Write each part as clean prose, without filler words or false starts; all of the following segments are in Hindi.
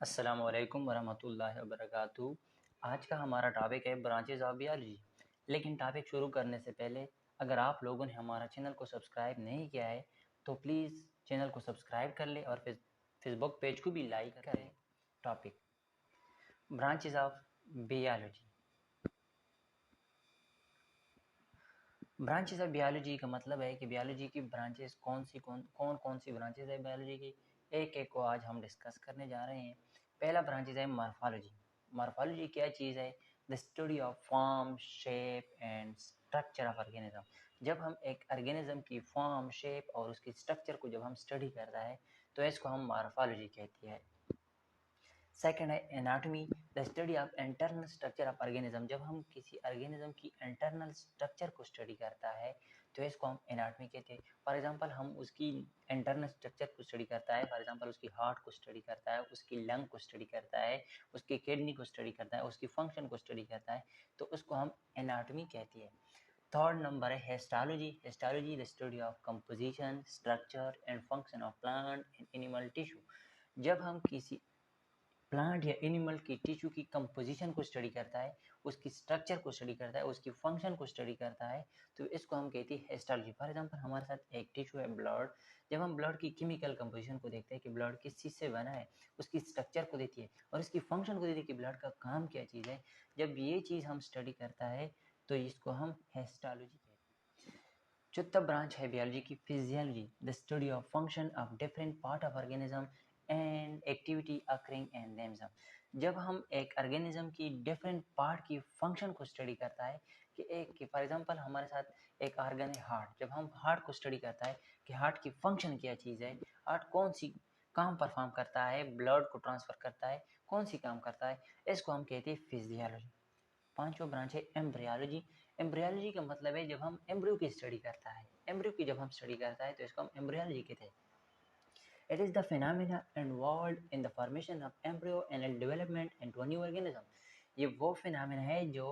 अस्सलामु अलैकुम वरहमतुल्लाहि वबरकातुहू। आज का हमारा टॉपिक है ब्रांचेस ऑफ बियोलॉजी। लेकिन टॉपिक शुरू करने से पहले अगर आप लोगों ने हमारा चैनल को सब्सक्राइब नहीं किया है तो प्लीज़ चैनल को सब्सक्राइब कर लें और फेसबुक पेज को भी लाइक करें। Topic branches of biology. Branches of biology का मतलब है कि बियोलॉजी की ब्रांचेस कौन सी ब्रांचेस है बियोलॉजी की, एक एक को आज हम डिस्कस करने जा रहे हैं। पहला ब्रांचेस है मॉर्फोलॉजी। मॉर्फोलॉजी क्या चीज़ है? The study of form, shape and structure of organism. जब हम एक ऑर्गेनिज्म की फॉर्म, शेप और उसकी स्ट्रक्चर को जब हम स्टडी करता है तो इसको हम मॉर्फोलॉजी कहती है। सेकेंड है anatomy, the study of internal structure of organism. जब हम किसी ऑर्गेनिज्म की इंटरनल स्ट्रक्चर को स्टडी करता है तो इसको हम एनाटॉमी कहते हैं। फॉर एग्जांपल हम उसकी इंटरनल स्ट्रक्चर को स्टडी करता है, फॉर एग्जांपल उसकी हार्ट को स्टडी करता है, उसकी लंग को स्टडी करता है, उसकी किडनी को स्टडी करता है, उसकी फंक्शन को स्टडी करता है, तो उसको हम एनाटॉमी कहती है। थर्ड नंबर है histology. Histology the study of composition, structure and function of plant and animal tissue. जब हम किसी प्लांट या एनिमल की टिश्यू की कंपोजिशन को स्टडी करता है, उसकी स्ट्रक्चर को स्टडी करता है, उसकी फंक्शन को स्टडी करता है, तो इसको हम कहते हैं हिस्टोलॉजी। फॉर एग्जांपल हमारे साथ एक टिश्यू है ब्लड। जब हम ब्लड की केमिकल कंपोजिशन को देखते हैं कि ब्लड किस चीज़ से बना है, उसकी स्ट्रक्चर को देती है और इसकी फंक्शन को देती है कि ब्लड का काम क्या चीज़ है, जब ये चीज़ हम स्टडी करता है तो इसको हम हिस्टोलॉजी कहते हैं। चौथा ब्रांच है बियोलॉजी की physiology, the study of function of different part of organism and activity occurring in themselves. जब हम एक ऑर्गेनिज्म की डिफरेंट पार्ट की फंक्शन को स्टडी करता है कि एक फॉर एग्जांपल हमारे साथ एक ऑर्गन है हार्ट। जब हम हार्ट को स्टडी करता है कि हार्ट की फंक्शन क्या चीज़ है, हार्ट कौन सी काम परफॉर्म करता है, ब्लड को ट्रांसफ़र करता है, कौन सी काम करता है, इसको हम कहते हैं फिजियोलॉजी। पांचवा ब्रांच है एम्ब्रियोलॉजी। एम्ब्रियोलॉजी का मतलब है जब हम एम्ब्रियो की स्टडी करता है, एम्ब्रियो की जब हम स्टडी करता है तो इसको हम एम्ब्रियोलॉजी कहते हैं। It is the phenomena involved in the formation of embryo and development into a new organism. ये वो फिनोमेना है जो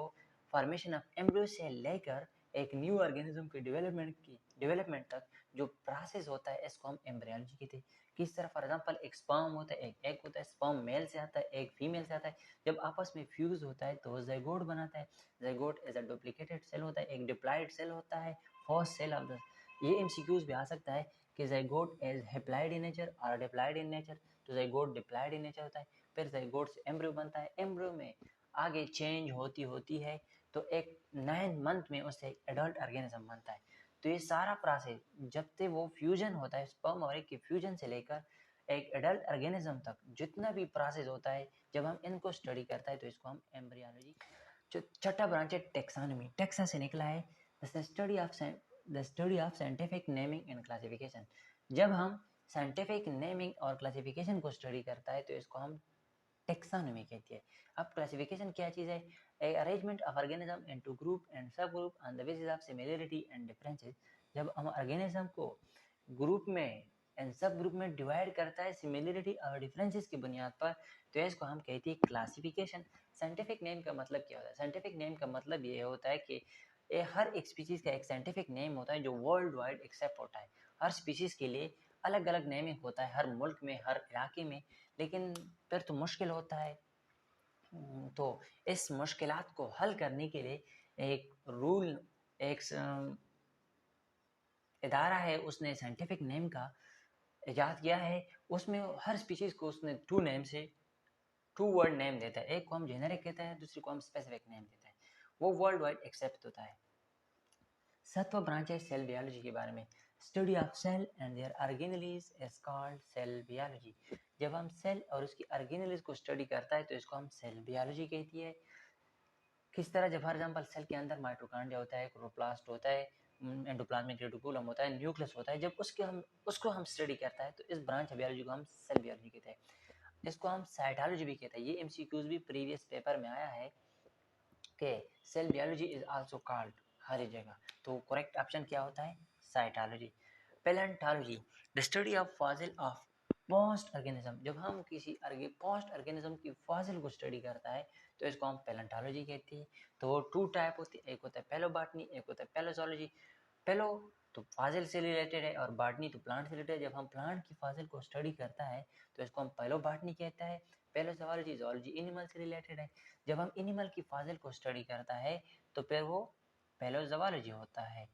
फॉर्मेशन ऑफ एम्ब्रियो से लेकर एक न्यू ऑर्गेनिज्म की डेवलपमेंट तक जो प्रोसेस होता है इसको हम एम्ब्रियोलॉजी कहते हैं। किस तरह फॉर एग्जांपल एक स्पर्म होता है, एक एग होता है, स्पर्म मेल से आता है, एक फीमेल से आता है, जब आपस में फ्यूज होता है तो ज़ाइगोट बनाता है। Zygote is a duplicated cell होता है, एक डिप्लॉइड सेल होता है, फर्स्ट सेल ऑफ द। ये एमसीक्यूज भी आ सकता है कि zygote is haploid in nature और डिप्लॉइड इन नेचर, तो ज़ाइगोट डिप्लॉइड इन नेचर होता है। फिर ज़ाइगोट से एम्ब्रियो बनता है, एम्ब्रियो में आगे चेंज होती होती है तो एक 9 मंथ में उससे एडल्ट ऑर्गेनिज्म बनता है। तो ये सारा प्रोसेस जब से वो फ्यूजन होता है, स्पर्म और एग के फ्यूजन से लेकर एक एडल्ट ऑर्गेनिज्म तक जितना भी प्रोसेस होता है, जब हम इनको स्टडी करता है तो इसको हम एम्ब्रियोलॉजी। जो छठा ब्रांच है टेक्सोनॉमी, टेक्सा से निकला है, the study of scientific naming and classification. जब हम साइंटिफिक नेमिंग और क्लासिफिकेशन को स्टडी करता है तो इसको हम टेक्सोनॉमी कहती है। अब क्लासिफिकेशन क्या चीज़ है? A arrangement of organism into group and sub group on the basis of similarity and differences. जब हम ऑर्गेनिज्म को ग्रुप में एंड सब ग्रुप में डिवाइड करता है सिमिलरिटी और डिफरेंसेस की बुनियाद पर, तो इसको हम कहते हैं क्लासिफिकेशन। साइंटिफिक नेम का मतलब क्या होता है? साइंटिफिक नेम का मतलब ये होता है कि हर एक स्पीशीज़ का एक साइंटिफिक नेम होता है जो वर्ल्ड वाइड एक्सेप्ट होता है। हर स्पीशीज़ के लिए अलग अलग नेमिंग होता है, हर मुल्क में, हर इलाके में, लेकिन फिर तो मुश्किल होता है। तो इस मुश्किलात को हल करने के लिए एक रूल, एक इदारा है, उसने साइंटिफिक नेम का इजाद किया है। उसमें हर स्पीशीज़ को उसने टू वर्ड नेम देता है। एक को हम जेनेरिक कहते हैं, दूसरे को हम स्पेसिफिक नेम देते हैं। वो वर्ल्ड वाइड एक्सेप्ट होता है। सातवां ब्रांच है सेल बियोलॉजी के बारे में। Study of cell and their organelles is called cell biology. जब हम सेल और उसकी ऑर्गेनेलीज को स्टडी करता है तो इसको हम सेल बियोलॉजी कहती है। किस तरह? जब फॉर एग्जांपल सेल के अंदर माइटोकॉन्ड्रिया होता है, क्लोरोप्लास्ट होता है, एंडोप्लाज्मिक रेटिकुलम होता है, न्यूक्लियस होता है, जब उसको हम स्टडी करता है तो इस ब्रांच बायोलॉजी को हम सेल बियोलॉजी कहते हैं। इसको हम साइटोलॉजी भी कहते हैं। ये एमसीक्यूज भी प्रीवियस पेपर में आया है कि cell biology is also called हर एक जगह। तो करेक्ट ऑप्शन क्या होता है? Cytology. Palaeontology, the study of fossil of post organism. जब हम किसी पोस्ट ऑर्गेनिज्म की फॉसिल को स्टडी करता है तो इसको हम पैलेंटोलॉजी कहते हैं। तो वो टू टाइप होती है, एक होता है पैलोबॉटनी, एक होता है पैलोजोलॉजी। पैलो तो फाजिल से रिलेटेड है, और बॉटनी तो प्लांट से रिलेटेड है। जब हम प्लांट की फाजिल को स्टडी करता है तो इसको हम पैलोबॉटनी कहते हैं। पैलोजोलॉजी जोलॉजी एनिमल से रिलेटेड है। जब हम एनिमल की फाजिल को स्टडी करता है तो फिर वो पैलोजोलॉजी होता है।